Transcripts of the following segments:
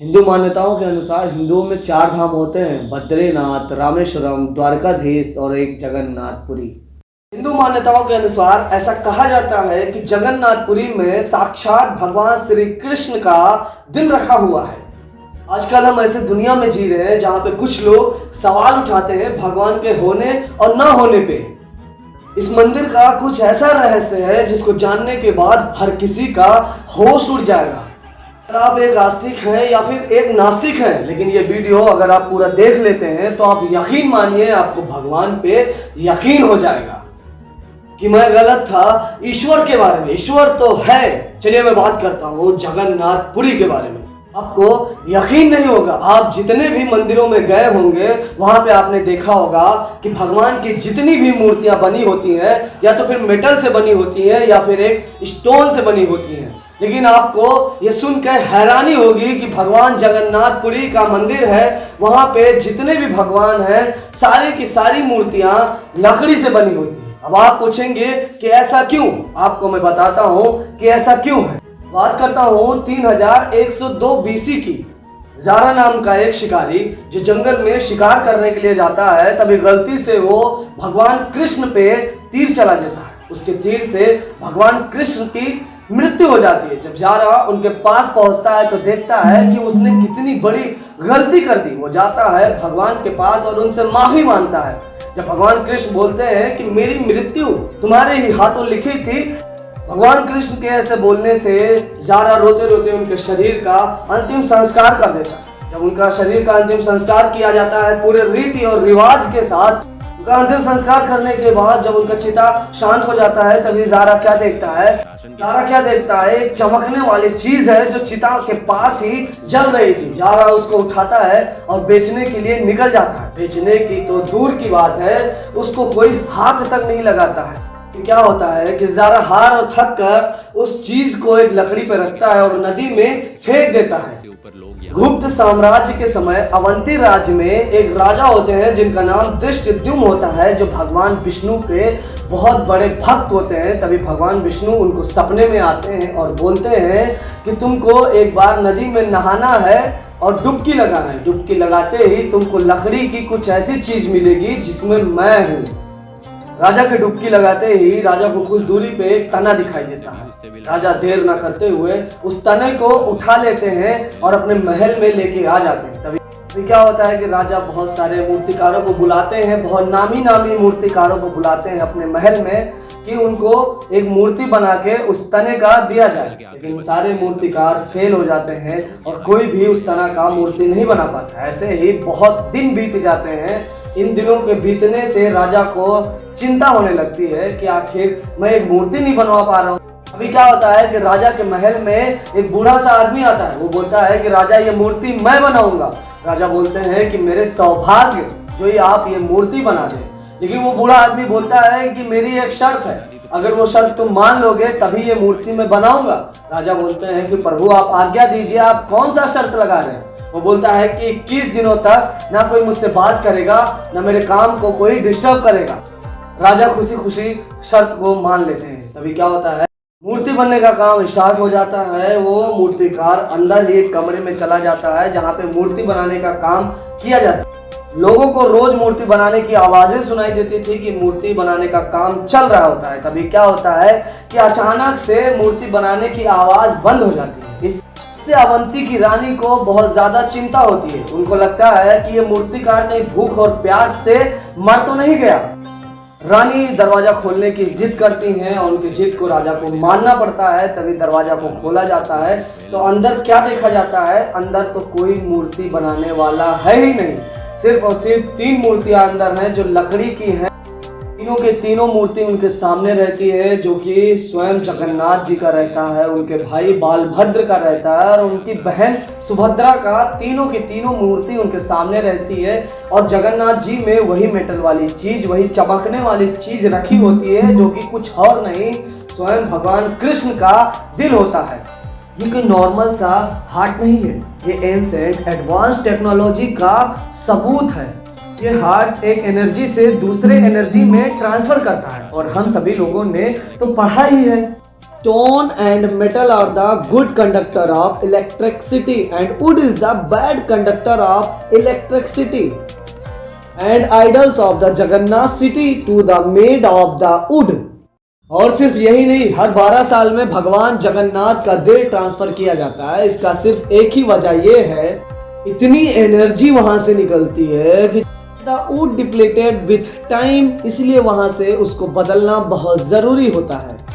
हिंदू मान्यताओं के अनुसार हिंदुओं में 4 धाम होते हैं: बद्रीनाथ, रामेश्वरम, द्वारकाधीश और एक जगन्नाथपुरी। हिंदू मान्यताओं के अनुसार ऐसा कहा जाता है कि जगन्नाथपुरी में साक्षात भगवान श्री कृष्ण का दिल रखा हुआ है। आजकल हम ऐसे दुनिया में जी रहे हैं जहाँ पे कुछ लोग सवाल उठाते हैं भगवान के होने और ना होने पे। इस मंदिर का कुछ ऐसा रहस्य है जिसको जानने के बाद हर किसी का होश उड़ जाएगा। अगर आप एक आस्तिक हैं या फिर एक नास्तिक हैं, लेकिन ये वीडियो अगर आप पूरा देख लेते हैं तो आप यकीन मानिए आपको भगवान पे यकीन हो जाएगा कि मैं गलत था ईश्वर के बारे में। ईश्वर तो है। चलिए मैं बात करता हूँ जगन्नाथपुरी के बारे में। आपको यकीन नहीं होगा, आप जितने भी मंदिरों में गए होंगे वहां पे आपने देखा होगा कि भगवान की जितनी भी मूर्तियां बनी होती हैं या तो फिर मेटल से बनी होती हैं या फिर एक स्टोन से बनी होती हैं। लेकिन आपको ये सुनकर हैरानी होगी कि भगवान जगन्नाथपुरी का मंदिर है, वहां पे जितने भी भगवान हैं सारी की सारी मूर्तियां लकड़ी से बनी होती हैं। अब आप पूछेंगे कि ऐसा क्यों? आपको मैं बताता हूं कि ऐसा क्यों है। बात करता हूं 3102 BC की। जारा नाम का एक शिकारी जो जंगल में शिकार करने के लिए जाता है, तभी गलती से वो भगवान कृष्ण पे तीर चला देता है। उसके तीर से भगवान कृष्ण की मृत्यु हो जाती है। जब जारा उनके पास पहुंचता है तो देखता है कि उसने कितनी बड़ी गलती कर दी। वो जाता है भगवान के पास और उनसे माफी मांगता है। जब भगवान कृष्ण बोलते हैं कि मेरी मृत्यु तुम्हारे ही हाथों लिखी थी, भगवान कृष्ण के ऐसे बोलने से जारा रोते रोते उनके शरीर का अंतिम संस्कार कर देता है। जब उनका शरीर का अंतिम संस्कार किया जाता है पूरे रीति और रिवाज के साथ, उनका अंतिम संस्कार करने के बाद जब उनका चिता शांत हो जाता है, तभी जारा क्या देखता है? जारा क्या देखता है? एक चमकने वाली चीज है जो चिता के पास ही जल रही थी। जारा उसको उठाता है और बेचने के लिए निकल जाता है। बेचने की तो दूर की बात है, उसको कोई हाथ तक नहीं लगाता है। क्या होता है कि जारा हार और थक कर उस चीज को एक लकड़ी पे रखता है और नदी में फेंक देता है। गुप्त साम्राज्य के समय अवंती राज्य में एक राजा होते हैं जिनका नाम दृष्टद्युम्न होता है, जो भगवान विष्णु के बहुत बड़े भक्त होते हैं। तभी भगवान विष्णु उनको सपने में आते हैं और बोलते हैं कि तुमको एक बार नदी में नहाना है और डुबकी लगाना है। डुबकी लगाते ही तुमको लकड़ी की कुछ ऐसी चीज मिलेगी जिसमें मैं हूँ। राजा के डुबकी लगाते ही राजा को कुछ दूरी पे एक तना दिखाई देता है। राजा देर न करते हुए उस तने को उठा लेते हैं और अपने महल में लेके आ जाते हैं। तभी क्या होता है कि राजा बहुत सारे मूर्तिकारों को बुलाते हैं, बहुत नामी नामी मूर्तिकारों को बुलाते हैं अपने महल में कि उनको एक मूर्ति बना के उस तने का दिया जाए। लेकिन सारे मूर्तिकार फेल हो जाते हैं और कोई भी उस तना का मूर्ति नहीं बना पाता। ऐसे ही बहुत दिन बीत जाते हैं। इन दिनों के बीतने से राजा को चिंता होने लगती है कि आखिर मैं एक मूर्ति नहीं बनवा पा रहा हूँ। अभी क्या होता है कि राजा के महल में एक बूढ़ा सा आदमी आता है। वो बोलता है कि राजा ये मूर्ति मैं बनाऊंगा। राजा बोलते हैं कि मेरे सौभाग्य जो ये आप ये मूर्ति बना दें। लेकिन वो बूढ़ा आदमी बोलता है कि मेरी एक शर्त है, अगर वो शर्त तुम मान लोगे तभी ये मूर्ति मैं बनाऊंगा। राजा बोलते हैं कि प्रभु आप आज्ञा दीजिए, आप कौन सा शर्त लगा रहे हैं? वो बोलता है कि 21 दिनों तक ना कोई मुझसे बात करेगा, ना मेरे काम को कोई डिस्टर्ब करेगा। राजा खुशी खुशी शर्त को मान लेते हैं। तभी क्या होता है, मूर्ति बनने का काम स्टार्ट हो जाता है। वो मूर्तिकार अंदर ही एक कमरे में चला जाता है जहाँ पे मूर्ति बनाने का काम किया जाता है। लोगों को रोज मूर्ति बनाने की आवाजें सुनाई देती थी कि मूर्ति बनाने का काम चल रहा होता है। तभी क्या होता है कि अचानक से मूर्ति बनाने की आवाज बंद हो जाती है। इससे अवंती की रानी को बहुत ज्यादा चिंता होती है। उनको लगता है कि ये मूर्तिकार कहीं भूख और प्यास से मर तो नहीं गया। रानी दरवाजा खोलने की जिद करती हैं और उनकी जिद को राजा को मानना पड़ता है। तभी दरवाजा को खोला जाता है तो अंदर क्या देखा जाता है? अंदर तो कोई मूर्ति बनाने वाला है ही नहीं। सिर्फ और सिर्फ 3 मूर्तियां अंदर हैं जो लकड़ी की हैं। तीनों के तीनों मूर्ति उनके सामने रहती है, जो कि स्वयं जगन्नाथ जी का रहता है, उनके भाई बालभद्र का रहता है और उनकी बहन सुभद्रा का। तीनों के तीनों मूर्ति उनके सामने रहती है और जगन्नाथ जी में वही मेटल वाली चीज, वही चमकने वाली चीज रखी होती है जो कि कुछ और नहीं, स्वयं भगवान कृष्ण का दिल होता है। ये कोई नॉर्मल सा हार्ट नहीं है, ये एंसेंट एडवांस टेक्नोलॉजी का सबूत है। ये हार्ट एक एनर्जी से दूसरे एनर्जी में ट्रांसफर करता है और हम सभी लोगों ने तो पढ़ा ही है। Stone and metal are the good conductor of electricity and wood is the bad conductor of electricity. And idols of the Jagannath city to the made of the wood. और सिर्फ यही नहीं, हर 12 साल में भगवान जगन्नाथ का देह ट्रांसफर किया जाता है। इसका सिर्फ एक ही वजह ये है, इतनी एनर्जी वहां से निकलती है कि the wood depleted with time, इसलिए वहां से उसको बदलना बहुत जरूरी होता है।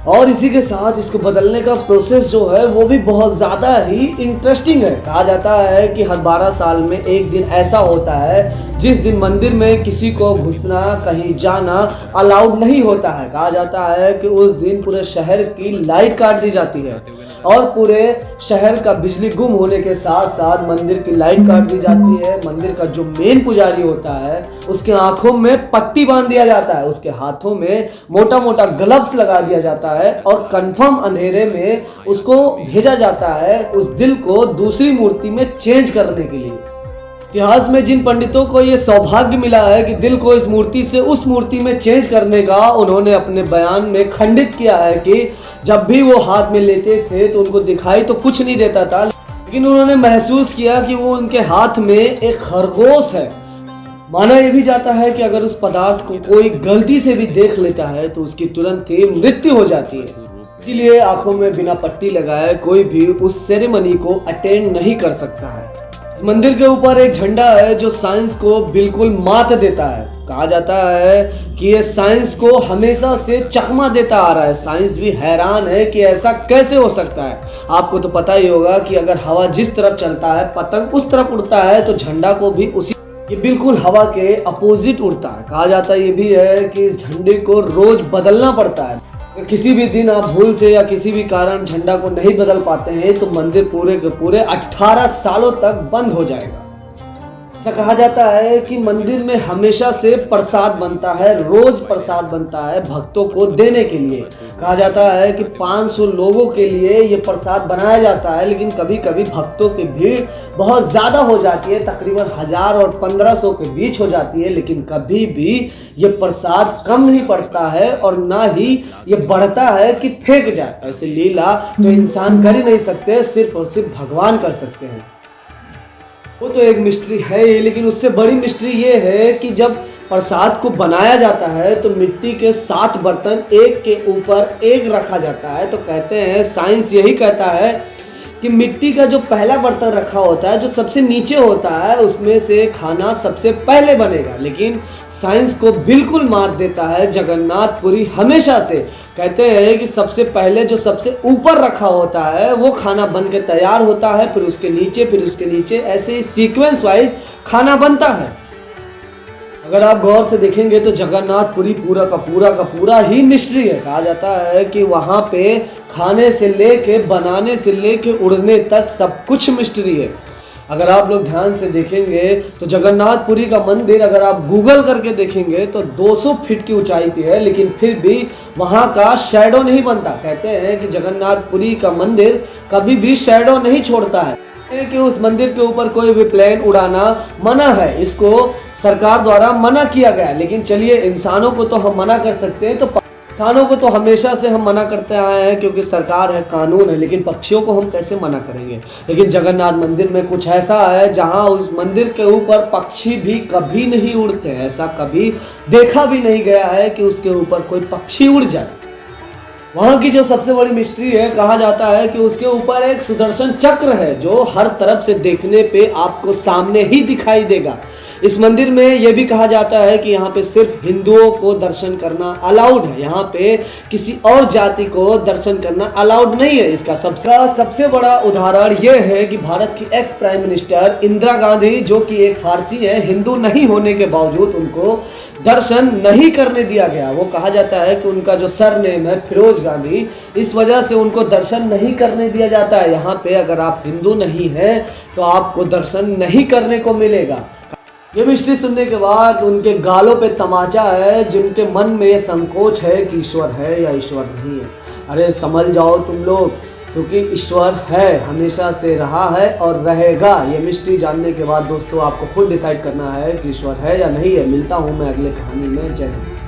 और इसी के साथ इसको बदलने का प्रोसेस जो है वो भी बहुत ज़्यादा ही इंटरेस्टिंग है। कहा जाता है कि हर 12 साल में एक दिन ऐसा होता है जिस दिन मंदिर में किसी को घुसना, कहीं जाना अलाउड नहीं होता है। कहा जाता है कि उस दिन पूरे शहर की लाइट काट दी जाती है और पूरे शहर का बिजली गुम होने के साथ साथ मंदिर की लाइट काट दी जाती है। मंदिर का जो मेन पुजारी होता है उसके आंखों में पट्टी बांध दिया जाता है, उसके हाथों में मोटा मोटा ग्लव्स लगा दिया जाता है और कंफर्म अंधेरे में उसको भेजा जाता है उस दिल को दूसरी मूर्ति में चेंज करने के लिए। इतिहास में जिन पंडितों को ये सौभाग्य मिला है कि दिल को इस मूर्ति से उस मूर्ति में चेंज करने का, उन्होंने अपने बयान में खंडित किया है कि जब भी वो हाथ में लेते थे तो उनको दिखाई तो कुछ नहीं देता था, लेकिन उन्होंने महसूस किया कि वो उनके हाथ में एक खरगोश है। माना यह भी जाता है कि अगर उस पदार्थ को कोई गलती से भी देख लेता है तो उसकी तुरंत ही मृत्यु हो जाती है। इसीलिए आंखों में बिना पट्टी लगाए कोई भी उस सेरेमनी को अटेंड नहीं कर सकता है। इस मंदिर के ऊपर एक झंडा है जो साइंस को बिल्कुल मात देता है। कहा जाता है कि ये साइंस को हमेशा से चकमा देता आ रहा है। साइंस भी हैरान है कि ऐसा कैसे हो सकता है। आपको तो पता ही होगा कि अगर हवा जिस तरफ चलता है पतंग उस तरफ उड़ता है तो झंडा को भी उसी, ये बिल्कुल हवा के अपोजिट उड़ता है। कहा जाता है ये भी है कि इस झंडे को रोज बदलना पड़ता है। किसी भी दिन आप भूल से या किसी भी कारण झंडा को नहीं बदल पाते हैं तो मंदिर पूरे के पूरे 18 सालों तक बंद हो जाएगा। ऐसा कहा जाता है कि मंदिर में हमेशा से प्रसाद बनता है, रोज प्रसाद बनता है भक्तों को देने के लिए। कहा जाता है कि 500 लोगों के लिए ये प्रसाद बनाया जाता है, लेकिन कभी कभी भक्तों की भीड़ बहुत ज़्यादा हो जाती है, तकरीबन 1000 और 1500 के बीच हो जाती है, लेकिन कभी भी ये प्रसाद कम नहीं पड़ता है और ना ही ये बढ़ता है कि फेंक जाए। ऐसे लीला तो इंसान कर ही नहीं सकते, सिर्फ और सिर्फ भगवान कर सकते हैं। वो तो एक मिस्ट्री है ही, लेकिन उससे बड़ी मिस्ट्री ये है कि जब प्रसाद को बनाया जाता है तो मिट्टी के 7 बर्तन एक के ऊपर एक रखा जाता है। तो कहते हैं, साइंस यही कहता है कि मिट्टी का जो पहला बर्तन रखा होता है, जो सबसे नीचे होता है, उसमें से खाना सबसे पहले बनेगा। लेकिन साइंस को बिल्कुल मात देता है जगन्नाथपुरी हमेशा से। कहते हैं कि सबसे पहले जो सबसे ऊपर रखा होता है वो खाना बन के तैयार होता है, फिर उसके नीचे, फिर उसके नीचे, ऐसे ही सीक्वेंस वाइज खाना बनता है। अगर आप गौर से देखेंगे तो जगन्नाथपुरी पूरा का पूरा ही मिस्ट्री है। कहा जाता है कि वहाँ पे खाने से लेके, बनाने से लेके, उड़ने तक सब कुछ मिस्ट्री है। अगर आप लोग ध्यान से देखेंगे तो जगन्नाथपुरी का मंदिर अगर आप गूगल करके देखेंगे तो 200 फीट की ऊंचाई पे है, लेकिन फिर भी वहाँ का शैडो नहीं बनता। कहते हैं कि जगन्नाथपुरी का मंदिर कभी भी शैडो नहीं छोड़ता है, कि उस मंदिर के ऊपर कोई भी प्लेन उड़ाना मना है, इसको सरकार द्वारा मना किया गया। लेकिन चलिए, इंसानों को तो हम मना कर सकते हैं, तो इंसानों को तो हमेशा से हम मना करते आए हैं क्योंकि सरकार है, कानून है, लेकिन पक्षियों को हम कैसे मना करेंगे। लेकिन जगन्नाथ मंदिर में कुछ ऐसा है जहां उस मंदिर के ऊपर पक्षी भी कभी नहीं उड़ते। ऐसा कभी देखा भी नहीं गया है कि उसके ऊपर कोई पक्षी उड़ जाए। वहाँ की जो सबसे बड़ी मिस्ट्री है, कहा जाता है कि उसके ऊपर एक सुदर्शन चक्र है जो हर तरफ से देखने पे आपको सामने ही दिखाई देगा। इस मंदिर में यह भी कहा जाता है कि यहाँ पे सिर्फ हिंदुओं को दर्शन करना अलाउड है, यहाँ पे किसी और जाति को दर्शन करना अलाउड नहीं है। इसका सबसे बड़ा उदाहरण यह है कि भारत की ex prime minister Indira Gandhi, जो कि एक फारसी है, हिंदू नहीं होने के बावजूद उनको दर्शन नहीं करने दिया गया। वो कहा जाता है कि उनका जो सरनेम है फिरोज गांधी, इस वजह से उनको दर्शन नहीं करने दिया जाता है। यहाँ पे अगर आप हिंदू नहीं हैं तो आपको दर्शन नहीं करने को मिलेगा। ये मिस्ट्री सुनने के बाद उनके गालों पे तमाचा है, जिनके मन में ये संकोच है कि ईश्वर है या ईश्वर नहीं है। अरे समझ जाओ तुम लोग, क्योंकि ईश्वर है, हमेशा से रहा है और रहेगा। ये मिस्ट्री जानने के बाद दोस्तों आपको खुद डिसाइड करना है कि ईश्वर है या नहीं है। मिलता हूँ मैं अगले कहानी में। जय हिंद।